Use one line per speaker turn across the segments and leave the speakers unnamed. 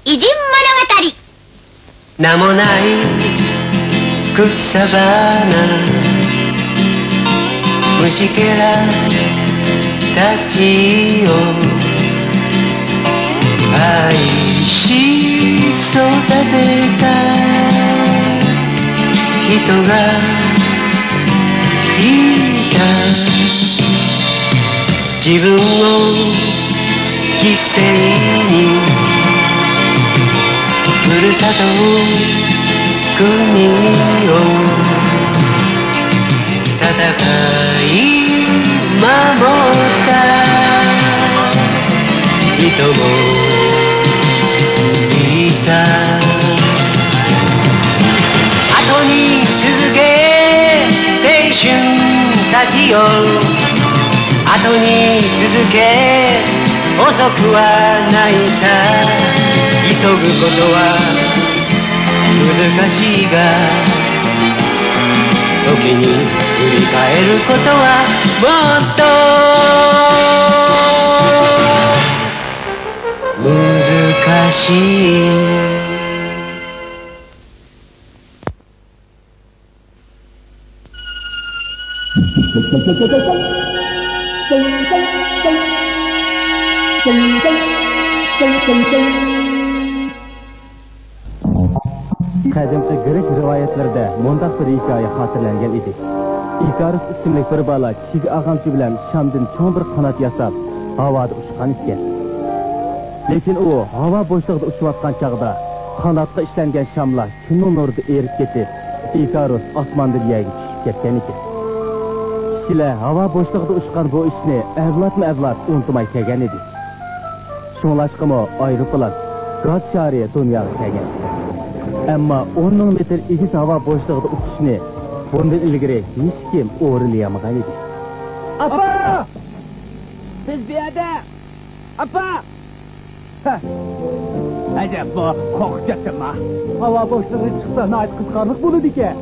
偉人物語。
名もない草花虫けらたちを愛し育てた人がいた。自分を犠牲にふるさと国を戦い守った人もいた。後に続け青春たちよ、後に続け遅くはないさ。急ぐことは難しいが、時に振り返ることはもっと難しい。
Qadimgi Grek rivoyatlarida mundaq bir hikoya xotirlangan edi. Ikarus ismli bir bola kichik ag'amchi bilan Shamdan cho'ng bir qanot yasab, havoda uchgan ekan. Lekin u havo bo'shlig'ida uchayotgan chog'da qanotga ishlangan shamlar kunning nurida erib ketib, Ikarus osmondan yerga tushib ketgan ekan. Kishilar havo bo'shlig'ida uchgan bu ishni avlodma-avlod unutmay kelgan edi. Shunlashqimi aeroplan gaz shari dunyoga kelgan. Ammo 10 ming metr egiz havo bo'shlig'ida uchishni bundan ilgari hech kim o'rinlayamagan edi.
Apa! Biz bu yerda. Apa! Ajab, bu qo'rqitma. Havo bo'shlig'iga chiqsa, nayt qizg'anlik bo'ladi ekan.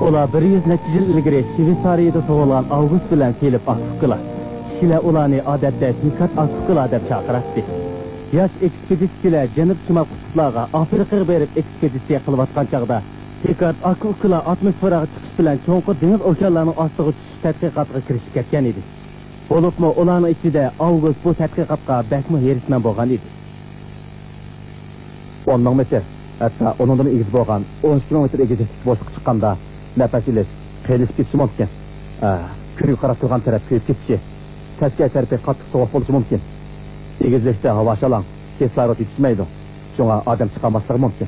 Ular 100 necha yil ilgari Shveysariyada tug'ilgan Avgust bilan kelib Afrikaga. Kishilar ularni odatda Pikat Afrikalar deb chaqiradi. Yosh ekspeditsiyalar Janub Shimol qutblariga Afrikaga berib ekspeditsiya qilayotgan chog'da Pikat Afrikalar atmosferaga chiqish bilan cho'nqur dengiz okeanlarining ostiga tushish tadqiqotiga kirishib ketgan edi. Bo'libmi ularning ichida Avgust bu tadqiqotga bakmi herisman bo'lgan edi. 10 ming metr, hatto undan egiz bo'lgan 12 kilometr egizlik bo'shliq chiqqanda nafas olish qiylishib ketishi mumkin. Kunga qarab turgan taraf kuyib ketishi, tasga tarafga qattiq sovuq bo'lishi mumkin. Egizlikda havo shalang, kislorod yetishmaydi. Shunga odam chiqmasligi mumkin.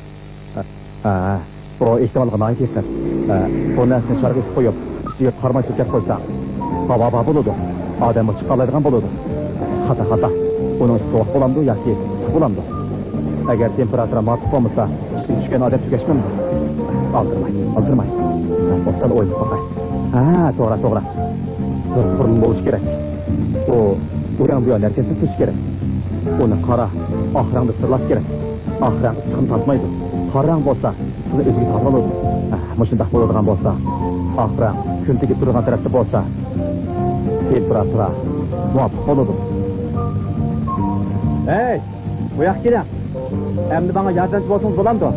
Bu ehtimolga noyib ekan. Bu narsani sharga qo'yib, ichiga qarmay cho'kib qo'ysa, havo bo'ladi. Odam chiqa oladigan bo'ladi. Xata. Uning sovuq bo'lamdi yoki bo'lamdi. Agar temperatura ma'qul bo'lmasa, ishga tushgan odam tugashmaydi. Aldırmay. Ostal o'ylab qo'y. To'g'ri. Bir qurum bo'lish kerak. O uyan bu yerlarga tutish kerak. Uni qara, oxirangda sirlash kerak. Oxirang chiqim topmaydi. Qarang bo'lsa, sizni o'ziga topoladi. Mushundaq bo'ladigan bo'lsa, oxirang kun tegib turgan tarafda bo'lsa, temperatura muvofiq bo'ladi.
Hey, bu yoqqa keling. Endi bana yordamchi bo'lsangiz bo'lamdi?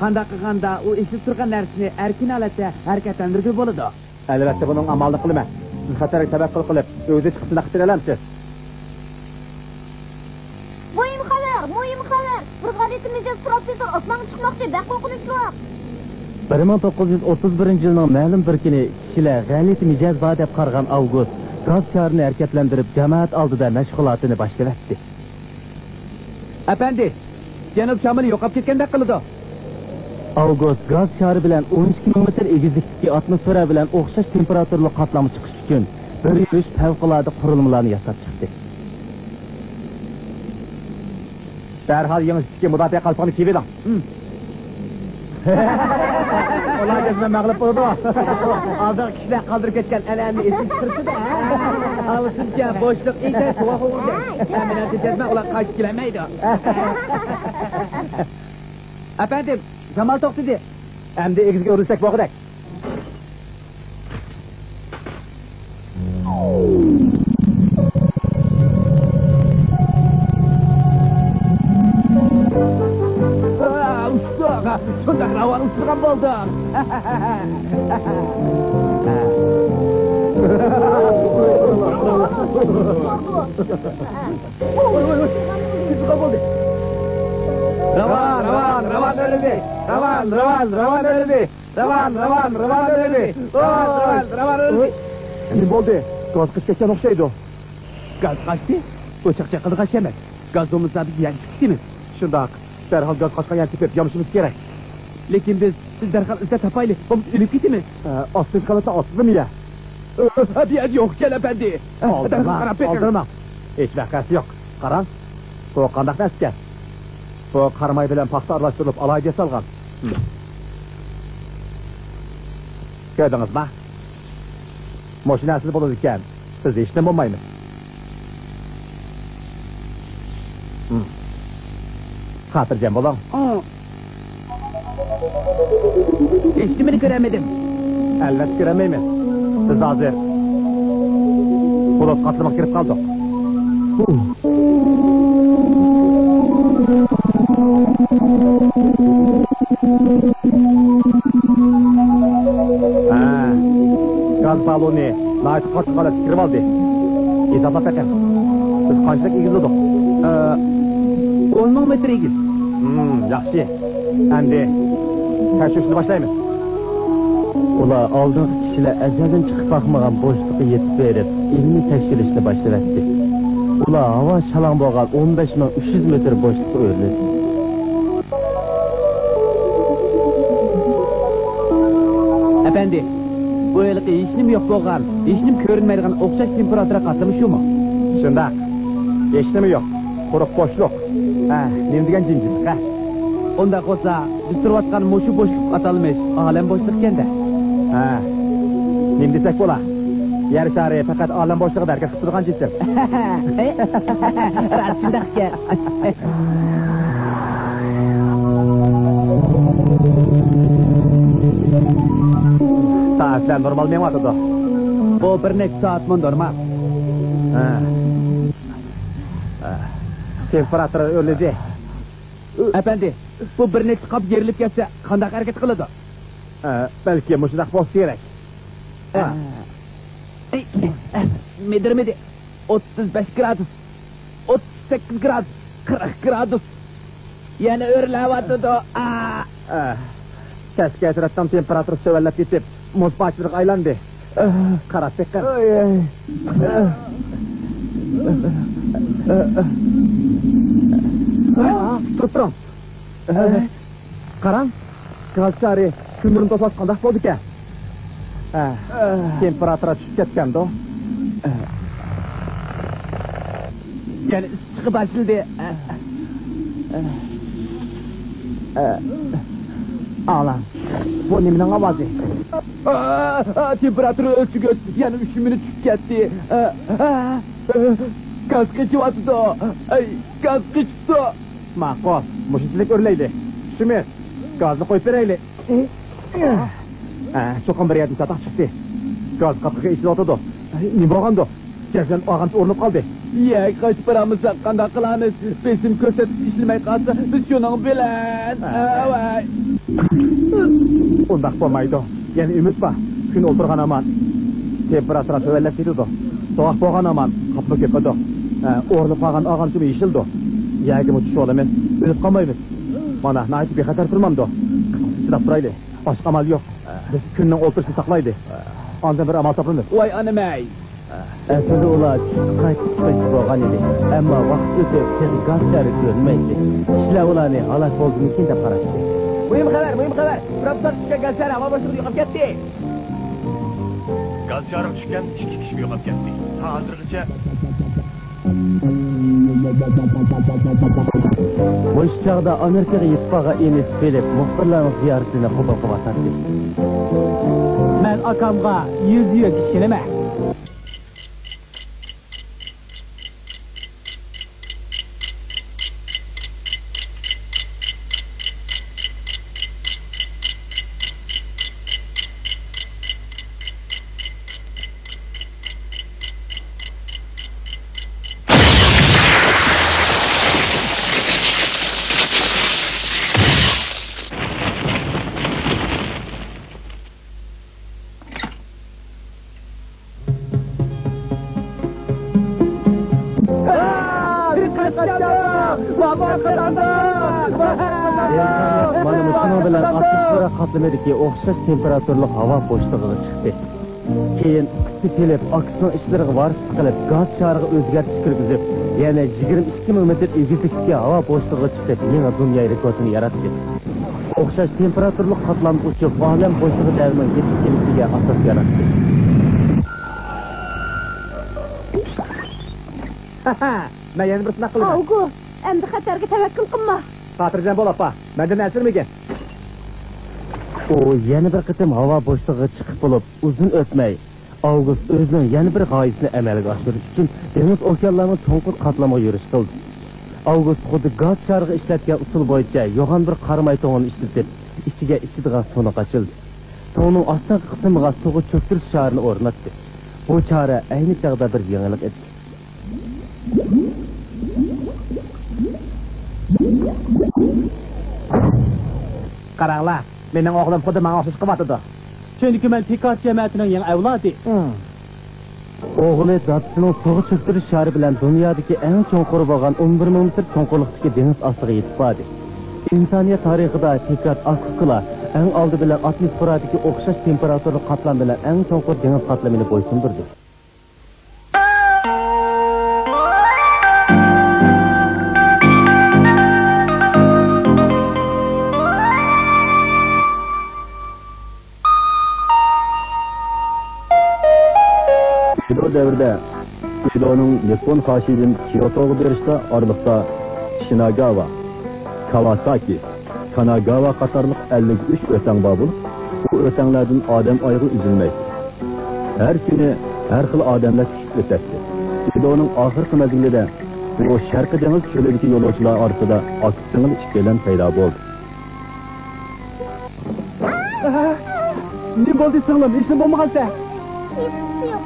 Qanday qilganda u eshitib turgan narsani erkin holatda harakatlantirib bo'ladi.
Albatta buning amalini qilaman. Siz xatarga tabaqqul qilib, o'zi chiqib naqdir olamsiz.
Muhim xabar. Brigadamizga professor osmonga chiqmoqchi, baq qo'rqinchli.
1931 yilning ma'lum bir kuni kishilar g'alati mijoz bor deb qargan Avgust gaz sharini harakatlantirib jamoat oldida mashg'ulotini boshladi.
Efendi, Janub Shamil yo'qolib ketgandek qildi.
Avgust gaz shari bilan 12 ming metr egizlikdagi atmosfera bilan o'xshash temperaturali qatlama chiqish uchun bir yurish favqulodda qurilmalarni yasab chiqdi. Darhol yengishga mudofaa qalpoqni kiyib edim.
Ular bizdan mag'lub bo'ldi. Hozir kishilar qoldirib ketgan an'anani esga tushirdi-da. Hozircha bo'shliq esa sovuq bo'ldi. Ta'minot etma, ular qaytib kelmaydi. Efendim, Jamal to'xtadi.
Endi egizga urilsak bo'g'dak.
Hava ısırgan oldu. Ravan öyle. Ravan öyle. Ravan öyle.
Ne oldu? Gaz kış geçen okşaydı o.
Gaz kaçtı? Uçak çakılı kaç yemez. Gaz domuzda bir yer çıktı mı?
Şundak. Derhal gaz kaçkan yer tepip yamışımız gerek.
Lekin biz derhal izle tapaylı. Bomuz ölüp gitti mi?
Aslı kalata aslı mı ya?
Bir yer yok gel efendi.
Aldırma. Hiç vakası yok. Karan. Bu kandak neske. Bu karmayı bilen paxta arlaştırılıp alayca salgan. Gördünüz mü? Moşinasız bulur iken siz işten bulmayınız. Hatırcam bulun.
Eşlimini göremedim.
Elbet giremeyimiz. Siz hazır. Bulut katılmak girip kaldık. Gaz balonu nait kaçı kalat kirib aldı. Hesapla pekin. Biz kaçlık egizledik.
10 metre egiz.
Yaxshi. Endi tekshirishni boshlaymiz.
Ular aldığın kişiler ezelden çıkıp bakmadan boşluğu yetip verip ilmi tekşirişle başlayıverdi. Ular hava şalan boğal 15.300 metre boşluk örülür.
Efendi, bu yılki işnim yok boğan, işnim görünmeydiğin okşaş temperatura katlamış mu?
Şundak. Eşlemi yok. Quruq boşluq. Nima degan jimjitlik ha?
Onda olsa biz turvatkan moşu boşluk atalmış, alem boşluk kende.
Nima desak bo'la? Yer shari faqat olam boshlig'ida harakat qilib turgan jisim.
Ratsindaqqa.
Saatlar normal me'yotida.
Bu bir necha soat mı normal?
Temperatura o'rnida.
Efendi, bu bir necha qop yerilib ketsa, qanday harakat qiladi?
Balki mushunaq bo'lsa kerak.
Medirmidi 35 gradus, 38 gradus, 40 gradus. Yani örülevatdı.
Kasga atrofdan temperatura sevallab ketib, muz parchaliq aylandi. Qarab beqqan. Turib turing. Qarang, galchari kundirim to'sas qanday bo'ldi ekan? Temperatura tushib ketganda.
Yani çıkıp açıldı.
Ağlan. Bu nimenin ovozi?
Temperatürü ölçü göz. Yani üşümünü tüketti. Gaz kaçıvatı Ay, gaz kaçtı.
Ma'qul. Mushunchalik o'rlaydi. Shumer. Gazni qo'yib berayli. Cho'qin bir yerdan chataq chiqdi. Gaz qapqiga ichida o'tadi. Nima bo'lgandi? Gazdan og'ant o'rnib qoldi.
Ya kaç paramız hakkında kılamız. Bizim köset işlemeye kalsa biz şunun bilen. Vay.
Undaq bo'lmaydi. Yani ümit bor. Kun o'ltirgan aman. Temperatura sevallab ketadi. Sovuq bo'lgan aman qapni ketadi. O'rnib qolgan og'antim yeshildi. Yagim o'tish olaman. Bilib qolmaymiz. Mana nayt bexatar turmamdi. Chidab turayli. Boshqa amal yo'q. Biz kunning o'ltirishni saqlaydi. Ondan bir amal topildi.
Vay anamay.
Aslında ular qaytib chiqish bo'lgan edi. Ammo vaqt o'tib gaz shari ko'rinmaydi. Ishlar ularni halok bo'ldimikin deb qarashdi.
Mühim haber. Profesör çıkan gazlar hava başını yıkıp gitti.
Gaz jarık tushgan 2 kishi yo'qolib ketdi. Hozirgacha
Bu chog'da Amerikaga yetpaga enis bilib, muxbirlarning ziyoratini qabul qilyapti.
Ben akamga 100 kişileme.
Mana mushunun bilan atmosfera qatlamidagi o'xshash temperaturli havo bo'shlig'iga chiqdi. Keyin qisib kelib, oksigen ishlariga varis qilib, gaz shariga o'zgartirish kirgizib, yana 22 ming metr egizlikdagi havo bo'shlig'iga chiqib, yangi dunyo rekordini yaratdi. O'xshash temperaturli qatlam uchib, olam bo'shlig'i davrining yetib kelishiga asos yaratdi.
Men yana bir sinaq qilaman.
Avgu, endi xatarga tavakkul qilma.
Xotirjam bo'l, opa. Mendan asirmigan.
O yana bir qitim havo bo'shlig'iga chiqib bo'lib, uzun o'tmay, Avgust o'zining yana bir g'oyasini amalga oshirish uchun dengiz okeanlarning cho'nqur qatlamiga yurish qildi. Avgust xuddi gaz shariga ishlatgan usul bo'yicha yo'g'on bir qaramay to'g'ini ishlatib, ichiga ichadigan suvni qo'shildi. Suvning ostki qismiga suvga cho'ktirish sharini o'rnatdi. Bu chora ayni chog'da bir yangilik edi.
Qaranglar, mening o'g'lim xuddi menga o'xshash qilyapti.
Chunki men Pikot jamiyatining yangi avlodi. O'g'li dadasining suvga cho'ktirish shari bilan dunyodagi eng cho'nqur bo'lgan 11 ming metr cho'nqurlikdagi dengiz ostiga yetib bordi. İnsaniyat tarixida Pikot Akukla eng oldi bilan atmosferadagi o'xshash temperaturli qatlam bilan eng cho'nqur dengiz qatlamini bo'ysundirdi.
Devrde Kido'nun Nippon Kashi'den Kyoto'ga berishda oraliqda Shinagawa, Kawasaki, Kanagawa qatarlıq 53 o'tang bor bo'lib, bu o'tanglardan odam oyog'i uzilmaydi. Har kuni har xil odamlar tushib o'tadi. Kido'nun oxirgi mezgilida bu Sharqi dengiz cho'lidagi yo'lovchilar orasida oksigen ishkalan paydo bo'ldi.
Ne bo'ldi singlim? Ishim bo'lmagansa?
Yo'q.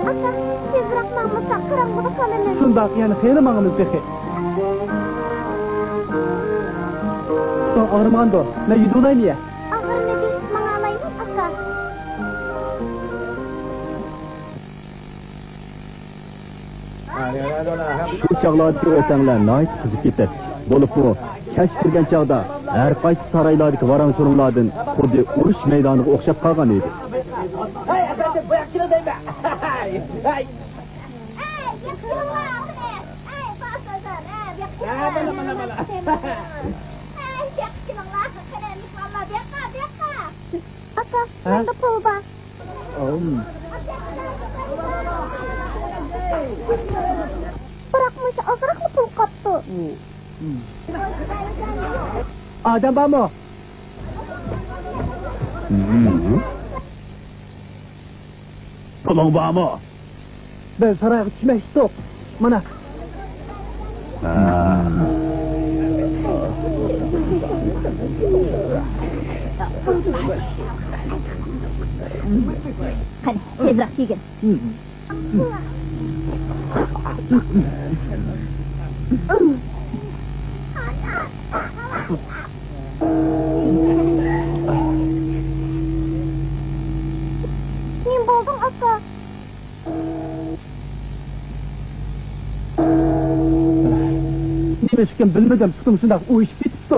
Aka, tezroq ma'mursa qarang'ida qolamiz.
Shundoq, yana xeyri ma'murimiz bexi. So, Armando, ne yudulaymi?
Ag'irmidi, ma'amaymi aka?
Shu chog'lardagi o'tanglar noyit qizib ketadi. Bo'lib bu kash kirgan chog'da har qaysi saroylardagi varang-surunglardan xuddi urush maydoniga o'xshab qolgan edi.
Hey, efendim, bu yakçını deyme. Hey, hey.
Yakçılar, basazar, yakçılar.
Bana.
Yakçılar, kalemlik valla, beka. Aka, ben de pul var. Bırakmış, azırak mı pul kaptı?
Adam var mı?
Pulun var mı?
Ben saraya gitmek istiyorum. Bana.
Hadi, tezrak yiyin. Ne buldun aka?
Nime çıkın bilmedim, sıkım şundak uyuşup bitipti.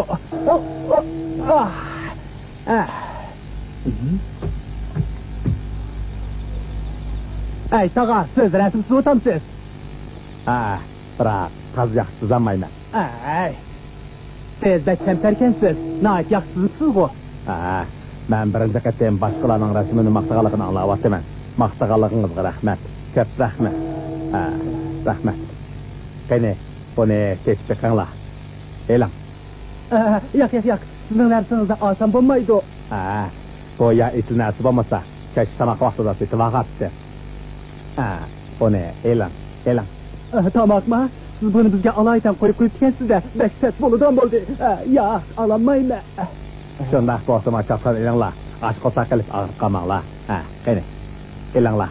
Ey tağa, söz resimsiz otamsız.
Bırak, kaz yaksızlanmayın.
Ey, siz de çemperkensiz, nait yaksızsız o.
Ben birinci qatim başqalarının resmini maqtağalıqını anlayaptım. Maqtağalığınızga rahmet. Köp rahmet. Rahmet. Qani, bunu keçib qanla. Elan.
Yak. Sizin narsanızda asan bulmaydı o.
Bu ya itil nasip olmasa, keç tamaq vaxtıda seti vaqatdı. Bunu elan.
Tamam mı? Siz bunu bizge alaydan koyup dikensiz de, beş set boludan buldu. Ya, alanmayın mı?
Şundaq boğsama çapsan elanla. Aşk olsa qilib ağır qamaqla. Qani, elanla.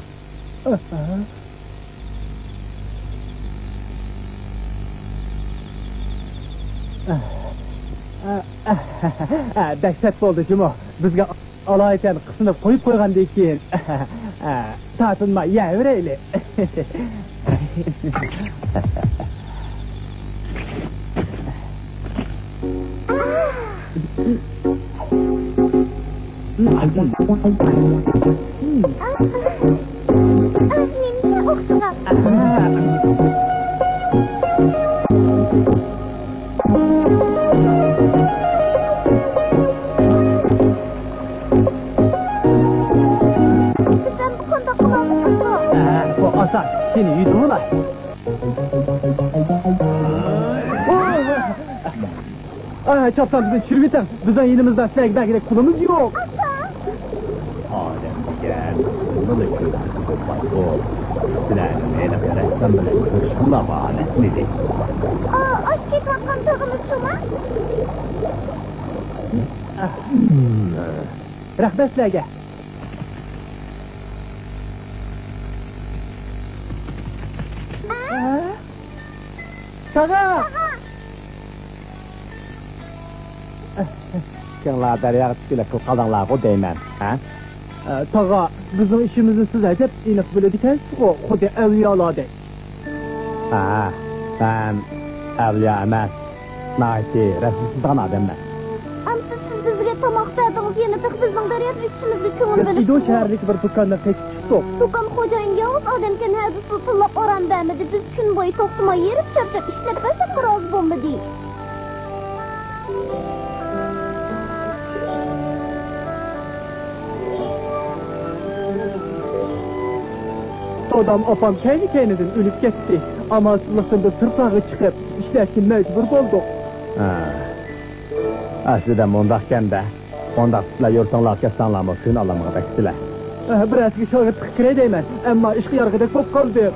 Dehşet oldu Cimo. Bizge alaydan kısınıp koyup koygan deyin. Tatınma, ya öyle.
Niye oksuna? Sizden bu konuda kulağınız
Bu asar. Seni yudum ulan. Çaptan bizi çürübeten. Bizden yenimizden sinek belki de kulumuz yok.
Adem gel. Bunu da o. Sizlerle neyle karıştan bile kırışımla bahane dedi.
Aşk etmekten tağınız şu mu?
Rahmet sizlerge. Tağa!
Kendiler derya çıkıyla kıl kaldanlar o değmen.
Tağa, bizim işimizi siz edip inek böyle diken o kudu evliyalar dey.
Ben evliya emez. Naiti resimsizdan adamlar.
Amca siz bizge tamak verdiniz yine tık bizden deriyat işimizi köngüldülük.
İdo şehirlik bir dükkandan tek çıktık.
Dukan hocayın yavuz adamken hadi su tırlap oran vermedi. Biz gün boyu toktuma yerip çarçap işlep versek razı bomba değil.
Adam opam kendi kendiden ölüp gitti. Ama aslında tırpağı çıkıp işlerken mecbur olduk.
Aslida mundakken de ondak sizler yurtanlar kesanlar mı suyun alamağa bektiler.
Biraz bir şöyle tıkır edeymen. Ama işki yargıda çok kaldı.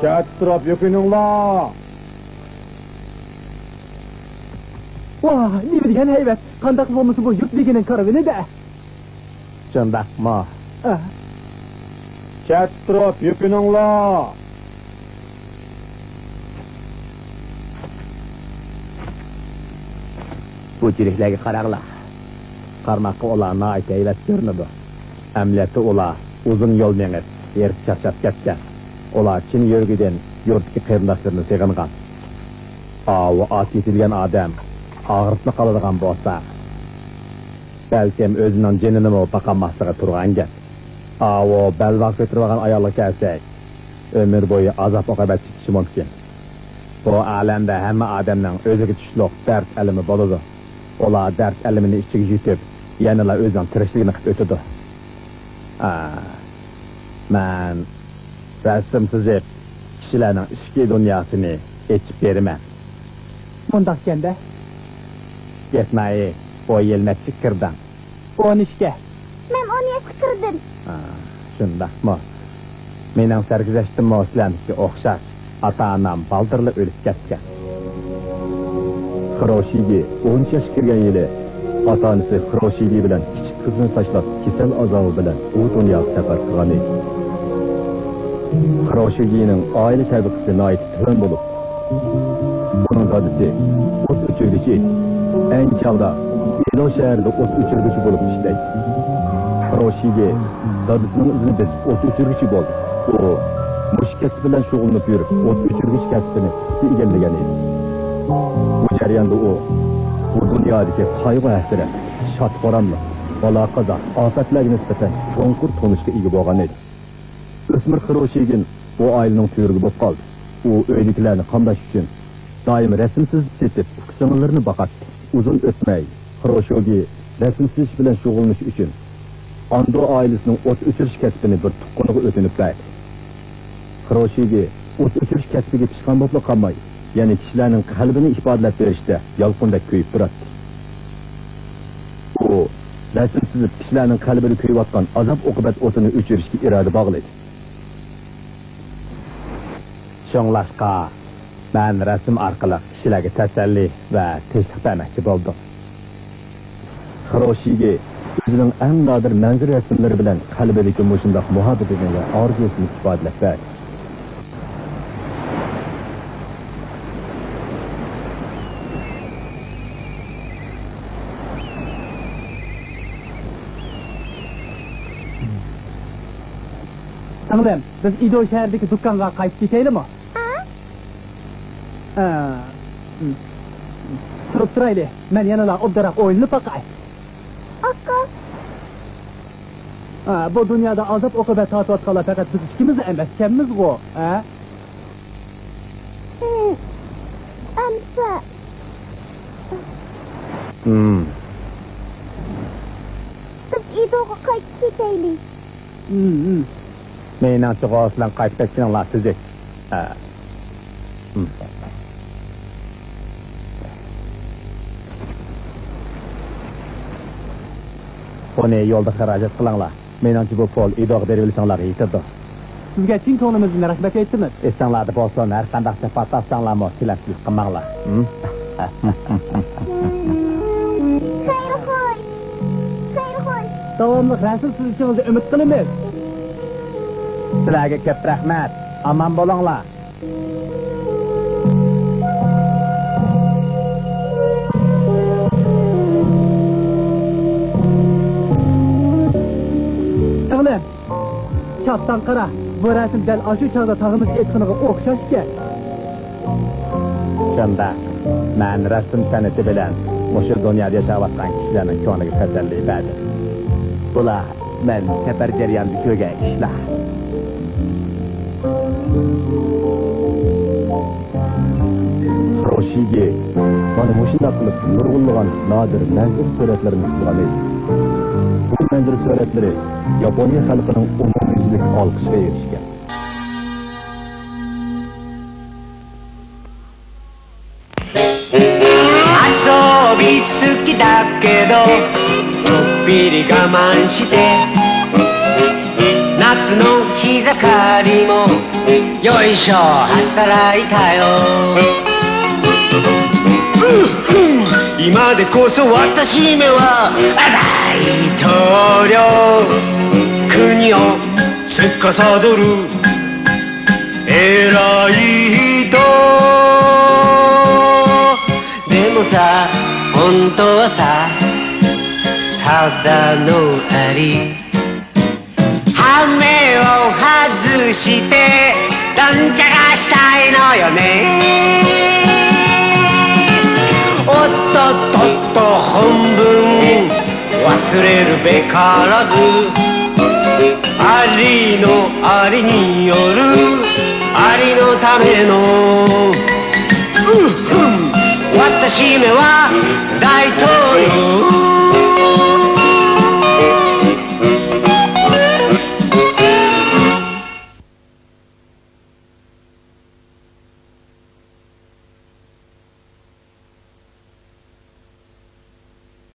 Çat durap yükününla.
Vah, ne bilgen heyvet. Kandak olması bu yükliginin karabini de.
Şundak mı? Çat durap yükününla. Bu ciriklerge kararlar. Karmakı olanına ait eylet görünüdü. Emniyeti ola uzun yol menir, yerip çarşap geçken. Ola Çin yörgüden yurtki kıyımdaşlarını seğingan. Avu at yetilgen adam ağırtlı kalıdığan bolsa. Belkim özünün cenini mi bakanmaslığı turgan gel. Avu belvak götürügen ayalı kelsek. Ömür boyu azap okabet çıkışı mümkün. Bu alemde hemme adamның özüge tüşlük dert elimi boludu. Ola dert elimini içigi yutib, yanıla özünün tirişligini qıp ötüdü. Ben resim sizip kişilerin işki dünyasını içip vermem.
Bundak sende.
Gitmeyi o yelmetçik kırdan.
10 işke.
Ben 10 yaş kırdım.
Şundak mı? Menin sergileştim mi o silenki okşaş. Ata-anam baldırlı ölüp ketken. Xroşigi 10 yaş kirgen yili ata-anısı Xroşigi bilen kichik kızını taşlap kesel azabı bilen o dünyada sefar kılgan edi. Xroşigi'nin aile tabakası nait tön bulup bunun dadisi ot uçurgüçü en çağda Elo şehirde ot uçurgüçü bulup işleydi. Xroşigi dadısının izini besip ot uçurgüçü boldu. O muş kesbi bilen şoğulunub yürüp ot uçurgüç kesbini igelligen edi. Bu jarayonda o bu dünyadaki kaygı hasret, şatboranlı, bala qaza, afetlerge nisbeten çonkur tonuşga ega bolgan edi. Ösmür Xroşigin bu ailenin tüyürgü bop kaldı. O öydekilerini kandaş üçün daim resimsiz setip kısımlarını bakardı. Uzun ötmey, Xroşigi resimsiz iş bilen şoğulmuş üçün Ando ailesinin ot uçuruş kesbini bir tukkunuğu ötünüp verdi. Xroşigi ot uçuruş kesbiga pişkan bopla kalmay, yani kişilerin kalbini ifadalep verişte yalqındek köyüp duratdı. O resimsiz kişilerin kalbini köyüp atkan azap okubet otunu uçuruşki irade bağlıydı. Şoňlaşqa, ben resim arkalı kişilerge teselli ve teşvik vermekçi boldum. Xroşigi özünün en nadir manzur resimleri bilen kalbideki muşundak muhabbetini ve arzusunu ifadalep verdi.
Anladım. Biz İdo şehirdeki dükkanға kayıp giteyli mi? Turup turaylı. Men yanıla obdarak oyunlu bakay.
Akka.
Bu dünyada azap okubat tatvatqanlar faqat biz ikkimiz emaskanmiz-ku, ha?
Amsa. Biz İdo'ga qaytib ketaylik.
Menimcha g'oslan qaytib ketganlar tuzuk. Buni yo'lda xarajat qilinglar. Menimcha bu pul idoga berib olsanglar yetirdi.
Sizga chin ko'nglimizdan rahmat aytamiz.
Esinglarda bo'lsin, har qanday sifat topsanglarmi, tilakchilik qilmanglar.
Xayrixoy. Xayrixoy.
Davomli rasul sizichingizni umid qilamiz.
Sizlarga ko'p rahmat. Omon bo'linglar.
O'g'lim, chatdan qara. Bu rasm dal ashu chog'da tag'imiz etqiniga o'xshashga.
Shunda men rasm san'ati bilan o'sha dunyoda yashayotgan kishilarning ko'ngliga tasalli berdi. Bular men safar jarayonida ko'rgan ishlar. Roshiga mana mushunday qilib nurg'unlagan nodir manzur suratlarini chizgan edi. Bu manzur suratlari Yaponiya xalqining umumiylik olqishiga erishgan.
遊び好きだけどちょっぴり我慢して夏の日盛りもよいしょ働いたよ今でこそ私めは大統領国を司る偉い人でもさ本当はさただのアリ羽目を外してどんちゃがしたいのよねおっとっとっと本分忘れるべからずありのありによるありのための私めは大統領